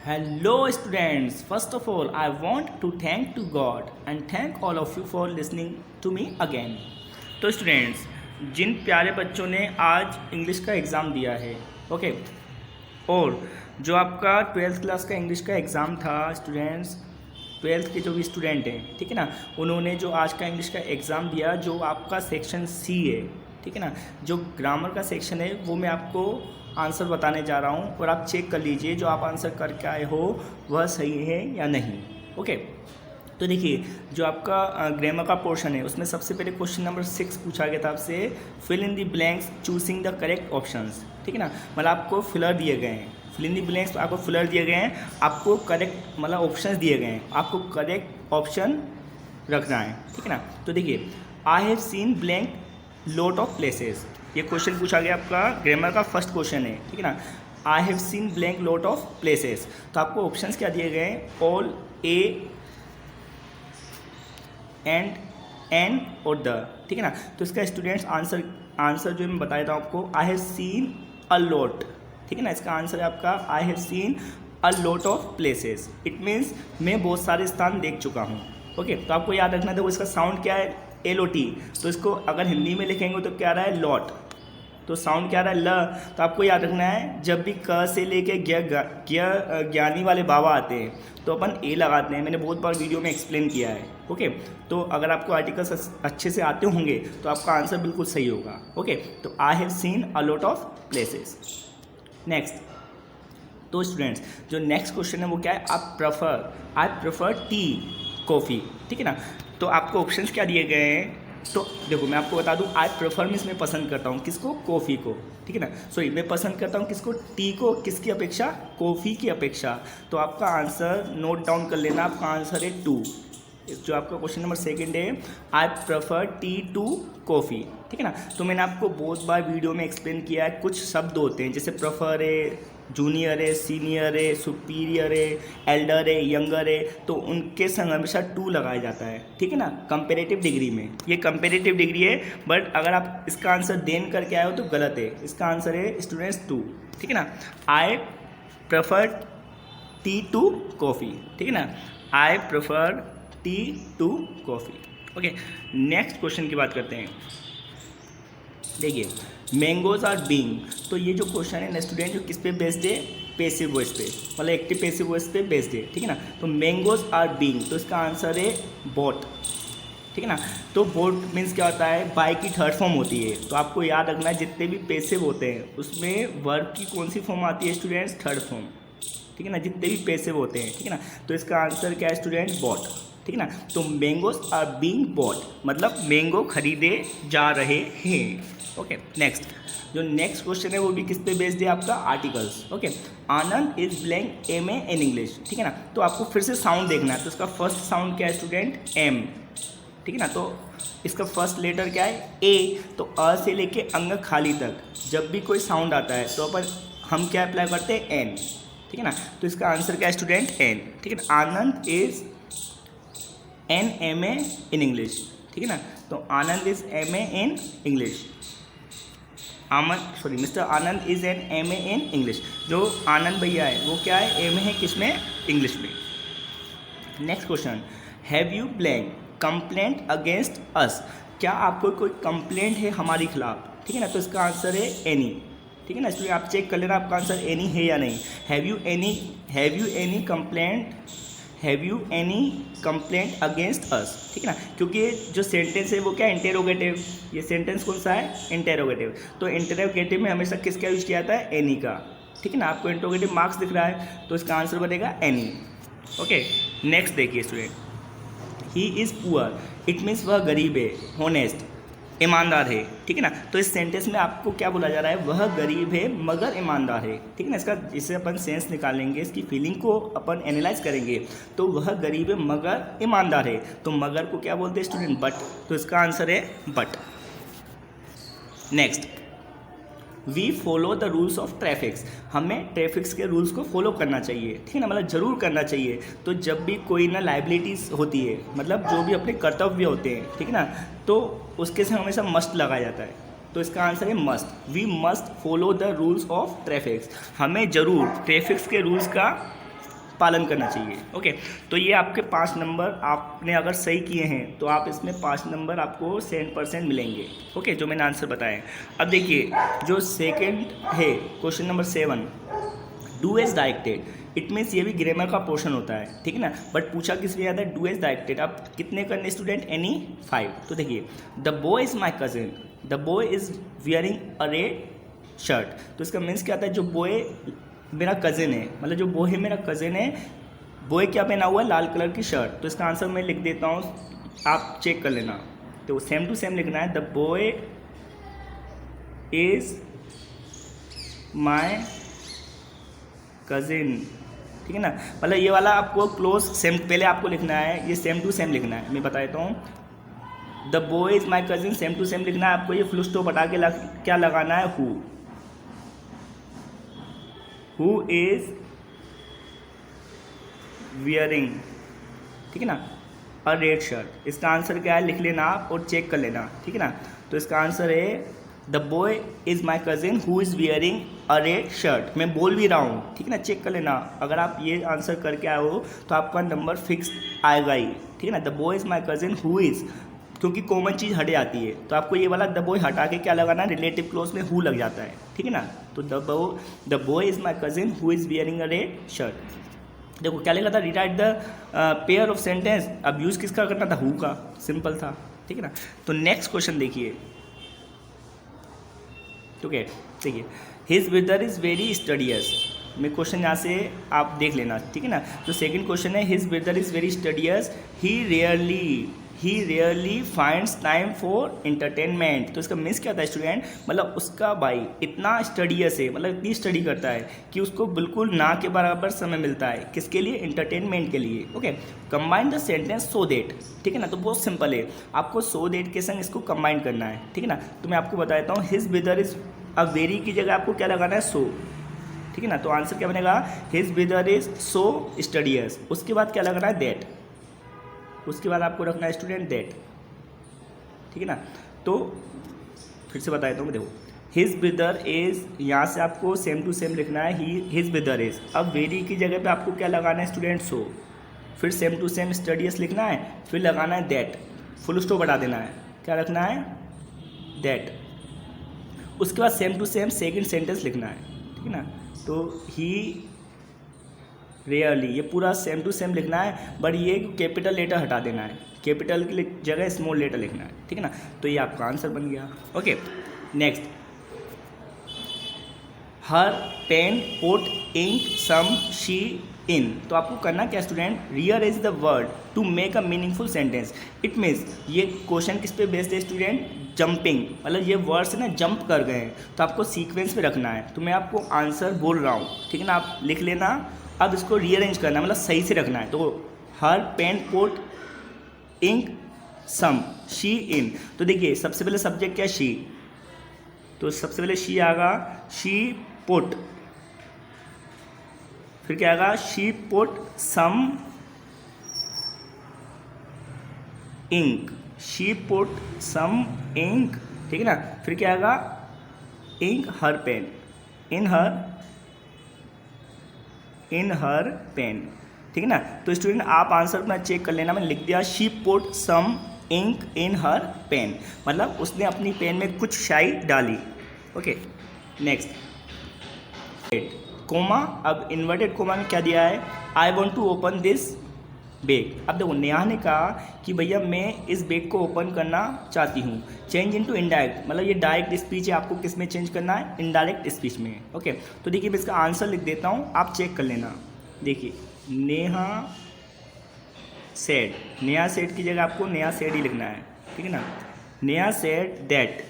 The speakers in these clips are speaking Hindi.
Hello students, first of all I want to thank to God and thank all of you for listening to me again। तो स्टूडेंट्स, जिन प्यारे बच्चों ने आज इंग्लिश का एग्ज़ाम दिया है ओके, और जो आपका 12th क्लास का इंग्लिश का एग्ज़ाम था स्टूडेंट्स, 12th के जो भी स्टूडेंट हैं ठीक है ना, उन्होंने जो आज का इंग्लिश का एग्ज़ाम दिया जो आपका सेक्शन सी है ठीक है ना, जो ग्रामर का सेक्शन है वो मैं आपको आंसर बताने जा रहा हूँ और आप चेक कर लीजिए जो आप आंसर करके आए हो वह सही है या नहीं। ओके, तो देखिए जो आपका ग्रामर का पोर्शन है उसमें सबसे पहले क्वेश्चन नंबर 6 पूछा गया था आपसे, fill in the blanks choosing the correct options. ठीक है ना, मतलब आपको फिलर दिए गए हैं, फिल इन द ब्लैंक्स आपको फिलर दिए गए हैं, आपको करेक्ट मतलब ऑप्शंस दिए गए हैं, आपको करेक्ट ऑप्शन रखना है। ठीक है ना, तो देखिए I have seen blank lot of places, ये क्वेश्चन पूछा गया आपका ग्रामर का फर्स्ट क्वेश्चन है। ठीक है ना, I have seen blank lot of places, तो आपको ऑप्शंस क्या दिए गए हैं, ऑल, ए एंड, एन और द। ठीक है ना, तो इसका स्टूडेंट्स आंसर जो मैं बता देता हूँ आपको, I have seen a lot. ठीक है ना, इसका आंसर है आपका I have seen a lot of places, it means मैं बहुत सारे स्थान देख चुका हूँ। ओके, तो आपको याद रखना देखो इसका साउंड क्या है, LOT, तो इसको अगर हिंदी में लिखेंगे तो क्या आ रहा है, लॉट, तो साउंड क्या आ रहा है, ल। तो आपको याद रखना है जब भी क से लेके ज्ञानी वाले बाबा आते हैं तो अपन ए लगाते हैं, मैंने बहुत बार वीडियो में एक्सप्लेन किया है। ओके, तो अगर आपको आर्टिकल्स अच्छे से आते होंगे तो आपका आंसर बिल्कुल सही होगा। ओके, तो I have seen a lot of places. Next, तो स्टूडेंट्स जो नेक्स्ट क्वेश्चन है वो क्या है, आई प्रेफर टी कॉफ़ी। ठीक है ना, तो आपको ऑप्शंस क्या दिए गए हैं, तो देखो मैं आपको बता दूं, आई प्रेफर मीन्स मैं पसंद करता हूं किसको, कॉफ़ी को। ठीक है ना, सॉरी मैं पसंद करता हूं किसको, टी को, किसकी अपेक्षा, कॉफ़ी की अपेक्षा। तो आपका आंसर नोट डाउन कर लेना, आपका आंसर है 2। जो आपका क्वेश्चन नंबर 2 है, I prefer tea to coffee. ठीक है ना, तो मैंने आपको बहुत बार वीडियो में एक्सप्लेन किया है, कुछ शब्द होते हैं जैसे प्रेफर है, जूनियर है, सीनियर है, सुपीरियर है, एल्डर है, यंगर है, तो उनके संग हमेशा 2 लगाया जाता है। ठीक है ना, कंपेरेटिव डिग्री में, ये कंपेरेटिव डिग्री है, बट अगर आप इसका आंसर देन करके आए हो तो गलत है, इसका आंसर है स्टूडेंट्स 2। ठीक है ना, I prefer tea to coffee. ठीक है ना, I prefer tea to coffee. Okay, next question की बात करते हैं। देखिए मैंगोज आर बीइंग, तो ये जो क्वेश्चन है ना स्टूडेंट जो किस पे बेस्ड है, पैसिव वॉइस पे, मतलब एक्टिव पैसिव वॉइस पे बेस्ड है। ठीक है ना, तो मैंगोज आर बीइंग, तो इसका आंसर है बॉट। ठीक है ना, तो बॉट मीन्स क्या होता है, बाय की थर्ड फॉर्म होती है। तो आपको याद रखना है जितने भी पैसिव होते हैं उसमें वर्ब की कौन सी फॉर्म आती है स्टूडेंट्स, थर्ड फॉर्म। ठीक है ना, जितने भी पैसिव होते हैं। ठीक है ना, तो इसका आंसर क्या है स्टूडेंट, बॉट। ठीक है ना, तो मैंगोज आर बीइंग बॉट मतलब मैंगो खरीदे जा रहे हैं। ओके, नेक्स्ट, जो नेक्स्ट क्वेश्चन है वो भी किस पे बेस्ड है, आपका articles. Okay, Anand is blank MA in English. ठीक है ना, तो आपको फिर से साउंड देखना है, तो इसका फर्स्ट साउंड क्या है स्टूडेंट, M। ठीक है ना, तो इसका फर्स्ट लेटर क्या है, A, तो अ से लेके अंग खाली तक जब भी कोई साउंड आता है तो अपन हम क्या अप्लाई करते हैं, N। ठीक है ना, तो इसका आंसर क्या है स्टूडेंट, N। ठीक है ना, Anand is an MA in English. ठीक है ना, तो Anand is MA in English, mister Anand is an MA in English. जो आनंद भैया है वो क्या है, MA है किस में, इंग्लिश में। Next question, have you blank complaint against us, क्या आपको कोई कंप्लेंट है हमारे खिलाफ। ठीक है ना, तो इसका आंसर है एनी। ठीक है ना, इसलिए आप चेक कर लेना आपका आंसर एनी है या नहीं। Have you any complaint against us. ठीक है ना, क्योंकि जो सेंटेंस है वो क्या है, इंटेरोगेटिव, ये सेंटेंस कौन सा है, इंटेरोगेटिव। तो इंटेरोगेटिव में हमेशा किसका यूज किया जाता है, एनी का। ठीक है ना, आपको इंटेरोगेटिव मार्क्स दिख रहा है तो इसका आंसर बनेगा एनी। ओके, नेक्स्ट देखिए student, he is poor, it means वह गरीब है, होनेस्ट ईमानदार है। ठीक है ना, तो इस सेंटेंस में आपको क्या बोला जा रहा है, वह गरीब है मगर ईमानदार है। ठीक है ना, इसका इससे अपन सेंस निकालेंगे, इसकी फीलिंग को अपन एनालाइज करेंगे, तो वह गरीब है मगर ईमानदार है, तो मगर को क्या बोलते हैं स्टूडेंट, बट, तो इसका आंसर है but. Next, we follow the rules of traffics, हमें ट्रैफिक्स के रूल्स को फॉलो करना चाहिए। ठीक है ना, मतलब ज़रूर करना चाहिए। तो जब भी कोई ना लाइबिलिटीज़ होती है, मतलब जो भी अपने कर्तव्य होते हैं, ठीक है ना, तो उसके से हमेशा मस्ट लगाया जाता है, तो इसका आंसर है must. We must follow the rules of traffics, हमें ज़रूर ट्रैफिक्स के रूल्स का पालन करना चाहिए। ओके, तो ये आपके 5 नंबर आपने अगर सही किए हैं तो आप इसमें 5 नंबर आपको 100% मिलेंगे। ओके, जो मैंने आंसर बताए। अब देखिए जो सेकंड है question number 7, do as directed, it means ये भी ग्रामर का पोर्शन होता है, ठीक है ना, बट पूछा किस लिए आता है, डू एज डायरेक्टेड। अब कितने करने स्टूडेंट, एनी 5। तो देखिए the boy is my cousin, the boy is wearing a red shirt, तो इसका मीन्स क्या आता है, जो बॉय मेरा कज़िन है, मतलब जो बॉय है मेरा कज़िन है, बॉय क्या पहना हुआ है, लाल कलर की शर्ट। तो इसका आंसर मैं लिख देता हूँ, आप चेक कर लेना। तो सेम टू सेम लिखना है, the boy is my cousin, ठीक है ना, मतलब ये वाला आपको क्लोज सेम पहले आपको लिखना है, ये सेम टू सेम लिखना है। मैं बता देता हूँ, the boy is my cousin same to same लिखना है आपको, ये फुल स्टॉप हटा के क्या लगाना है, हु इज़ वियरिंग, ठीक है ना, अ रेड शर्ट। इसका आंसर क्या है लिख लेना आप और चेक कर लेना, ठीक है ना। तो इसका आंसर है the boy is my cousin who is wearing a red shirt. मैं बोल भी रहा हूँ, ठीक है ना, चेक कर लेना। अगर आप ये आंसर करके आए हो तो आपका नंबर फिक्स आएगा ही, ठीक है ना। The boy is my cousin who is, क्योंकि कॉमन चीज़ हट जाती है तो आपको ये वाला द बॉय हटा के क्या लगाना है, रिलेटिव क्लोज में हु लग जाता है, ठीक है ना। तो the boy is my cousin who is wearing a red shirt. देखो क्या लिखा था, rewrite the pair of sentence. अब यूज़ किसका करना था, हु का, सिंपल था, ठीक है ना। तो नेक्स्ट क्वेश्चन देखिए, ओके देखिए, his brother is very studious. मैं क्वेश्चन यहाँ से आप देख लेना, ठीक है ना। जो सेकंड क्वेश्चन है, his brother is very studious, he rarely finds time for entertainment. तो इसका मीन्स क्या था स्टूडेंट, मतलब उसका भाई इतना स्टडियस है, मतलब इतनी स्टडी करता है कि उसको बिल्कुल ना के बराबर समय मिलता है, किसके लिए, एंटरटेनमेंट के लिए। Okay, combine the sentence so that, ठीक है ना। तो बहुत सिंपल है, आपको सो देट के संग इसको कंबाइन करना है, ठीक है ना। तो मैं आपको बता देता हूँ, हिज ब्रदर इज़, अब वेरी की जगह आपको क्या लगाना है, सो, ठीक है ना। तो आंसर क्या बनेगा, his brother is so studious. उसके बाद क्या लगाना है, दैट, उसके बाद आपको रखना है स्टूडेंट दैट, ठीक है ना। तो फिर से बता देता हूँ, देखो हिज ब्रदर इज, यहाँ से आपको सेम टू सेम लिखना है, ही हिज ब्रदर इज। अब वेरी की जगह पे आपको क्या लगाना है स्टूडेंट, सो, फिर सेम टू सेम स्टडियस लिखना है, फिर लगाना है दैट, फुल स्टॉप हटा देना है, क्या रखना है, दैट। उसके बाद same to same second sentence लिखना है, ठीक है ना। तो ही रेयरली, ये पूरा सेम टू सेम लिखना है, बट ये कैपिटल लेटर हटा देना है, कैपिटल की जगह स्मॉल लेटर लिखना है, ठीक है ना। तो ये आपका आंसर बन गया। Okay, next, her pen put ink some she in. तो आपको करना क्या student, rearrange the word to make a meaningful sentence. It means ये क्वेश्चन किस पे बेस्ड है स्टूडेंट, जंपिंग, मतलब ये वर्ड्स ना जंप कर गए हैं तो आपको सीक्वेंस में रखना है। तो मैं आपको आंसर बोल रहा हूँ, ठीक है ना, आप लिख लेना। अब इसको रीअरेंज करना है, मतलब सही से रखना है। तो her pen put ink some she in. तो देखिए सबसे पहले सब्जेक्ट क्या है, शी, तो सबसे पहले शी आएगा, शी पुट, फिर क्या आएगा, she put some ink, she put some ink, ठीक है ना। फिर क्या आएगा, ink her pen, in her pen, ठीक है ना। तो स्टूडेंट आप आंसर अपना चेक कर लेना, मैंने लिख दिया she put some ink in her pen, मतलब उसने अपनी पेन में कुछ स्याही डाली। Okay, next, comma. अब इन्वर्टेड कोमा में क्या दिया है, I want to open this bag. अब देखो नेहा ने कहा कि भैया मैं इस बैग को ओपन करना चाहती हूँ। चेंज इनटू इनडायरेक्ट, मतलब ये डायरेक्ट स्पीच है, आपको किस में चेंज करना है, इनडायरेक्ट स्पीच में। ओके, तो देखिए मैं इसका आंसर लिख देता हूँ, आप चेक कर लेना। देखिए नेहा सेड, नेहा सेड की जगह आपको नेहा सेड ही लिखना है, ठीक है ना। Neha said that,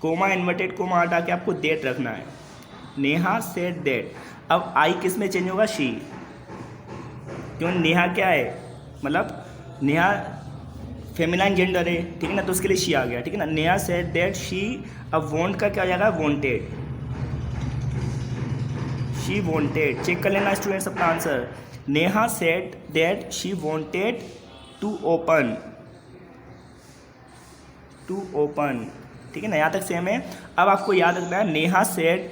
coma inverted coma हटा के आपको दैट रखना है, नेहा सेड दैट। अब आई किस में चेंज होगा, शी, क्यों, नेहा क्या है, मतलब नेहा फेमिनाइन जेंडर है, ठीक है ना, तो उसके लिए शी आ गया, ठीक है ना। नेहा सेड दैट शी, अब वॉन्ट का क्या हो जाएगा, वॉन्टेड, शी वॉन्टेड। चेक कर लेना स्टूडेंट्स अपना answer, Neha said that she wanted to open, ठीक है ना, यहाँ तक सेम है। अब आपको याद रखना है, Neha said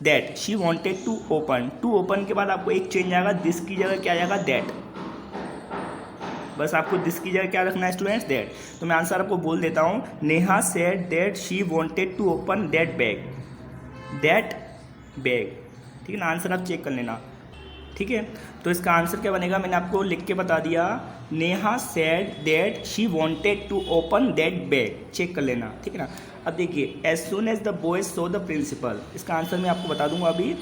that she wanted to open, to open के बाद आपको एक चेंज आएगा, दिस की जगह क्या आएगा, दैट। बस आपको दिस की जगह क्या रखना है स्टूडेंट्स, दैट। तो मैं आंसर आपको बोल देता हूँ, Neha said that she wanted to open that bag, that bag. ठीक है ना, आंसर आप चेक कर लेना। ठीक है, तो इसका आंसर क्या बनेगा, मैंने आपको लिख के बता दिया, Neha said that she wanted to open that bag. Check कर लेना, ठीक है ना। अब देखिए, as soon as the boys saw the principal, इसका आंसर मैं आपको बता दूंगा अभी।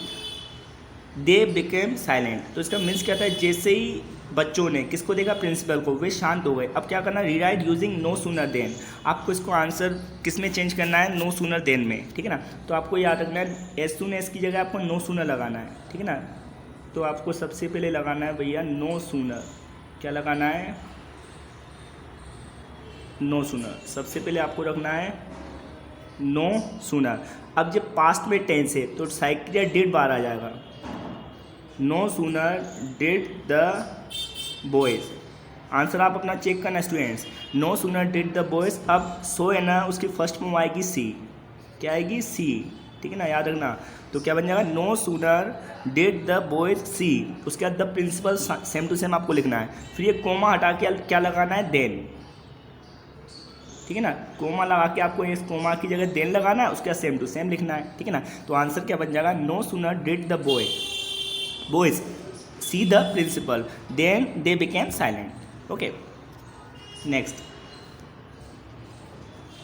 दे बिकेम साइलेंट, तो इसका मीन्स क्या था, जैसे ही बच्चों ने किसको देखा, प्रिंसिपल को, वे शांत हो गए। अब क्या करना, rewrite using no sooner than. आपको इसको आंसर किस में चेंज करना है, नो सूनर देन में। ठीक है ना, तो आपको याद रखना है, एज सुन एज की जगह आपको नो सूनर लगाना है। ठीक है ना, तो आपको सबसे पहले लगाना है भैया नो सूनर। क्या लगाना है, नो सूनर। सबसे पहले आपको रखना है नो सूनर। अब जब पास्ट में टेंस है तो साइकिल या डिड बाहर आ जाएगा। No sooner did the boys, answer आप अपना चेक करना students. No sooner did the boys, अब सो है ना, उसकी फर्स्ट फॉर्म आएगी सी। क्या आएगी, सी। ठीक है ना, याद रखना। तो क्या बन जाएगा, no sooner did the boys see, उसके बाद the principal same to same आपको लिखना है। फिर ये कोमा हटा के क्या लगाना है, देन। ठीक है ना, कोमा लगा के आपको इस कोमा की जगह देन लगाना है, उसके बाद सेम टू सेम लिखना है। ठीक है ना, तो आंसर क्या बन जाएगा, no sooner did the boys see the principal than they became silent. Okay, next,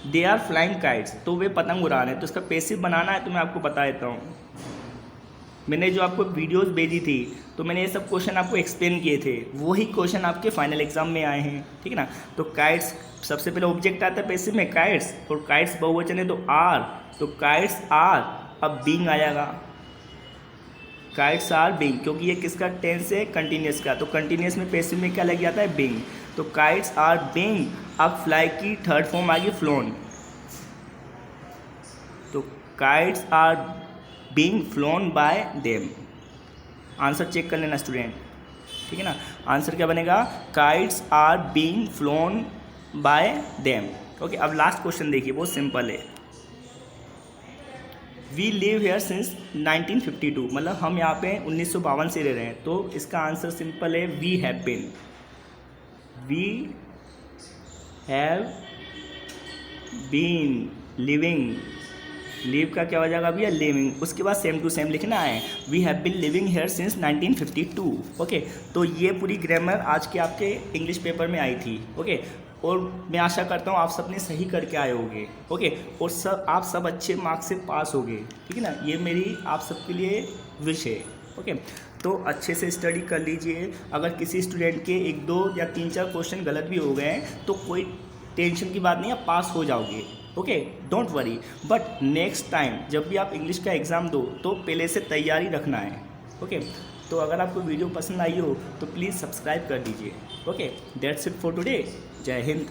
they are flying kites, तो वे पतंग उड़ा रहे हैं। तो इसका पैसिव बनाना है, तो मैं आपको बता देता हूँ। मैंने जो आपको वीडियोस भेजी थी, तो मैंने ये सब क्वेश्चन आपको एक्सप्लेन किए थे, वही क्वेश्चन आपके फाइनल एग्जाम में आए हैं। ठीक है ना, तो काइट्स सबसे पहले ऑब्जेक्ट आता है पैसिव में, काइट्स, और काइट्स बहुवचन है तो आर, तो काइट्स आर, अब बीइंग आ जाएगा, काइट्स आर बीइंग, क्योंकि ये किसका टेंस है, कंटिन्यूस का। तो कंटिन्यूस में पैसिव में क्या लग जाता है, बीइंग। तो काइट्स आर बीइंग, अब फ्लाई की थर्ड फॉर्म आ गई फ्लोन, तो kites are being flown by them. Answer check कर लेना स्टूडेंट। ठीक है ना, आंसर क्या बनेगा, kites are being flown by them. Okay, अब लास्ट क्वेश्चन देखिए, बहुत सिंपल है। वी लिव हेयर सिंस 1952, मतलब हम यहाँ पे 1952 से रह रहे हैं। तो इसका आंसर सिंपल है, we have been, we have been living, live का क्या हो जाएगा भैया, लिविंग, उसके बाद सेम टू सेम लिखना है, we have been living here since 1952। Okay, तो ये पूरी ग्रामर आज के आपके इंग्लिश पेपर में आई थी। ओके, और मैं आशा करता हूँ आप सबने सही करके आए होंगे। ओके, और आप सब अच्छे मार्क्स से पास होंगे। ठीक है ना, ये मेरी आप सबके लिए विश है। ओके, तो अच्छे से स्टडी कर लीजिए। अगर किसी स्टूडेंट के 1, 2 या 3, 4 क्वेश्चन गलत भी हो गए हैं तो कोई टेंशन की बात नहीं, आप पास हो जाओगे। Okay, don't worry. But next time जब भी आप इंग्लिश का एग्ज़ाम दो तो पहले से तैयारी रखना है। ओके, तो अगर आपको वीडियो पसंद आई हो तो प्लीज़ सब्सक्राइब कर दीजिए। Okay, that's it for today. जय हिंद।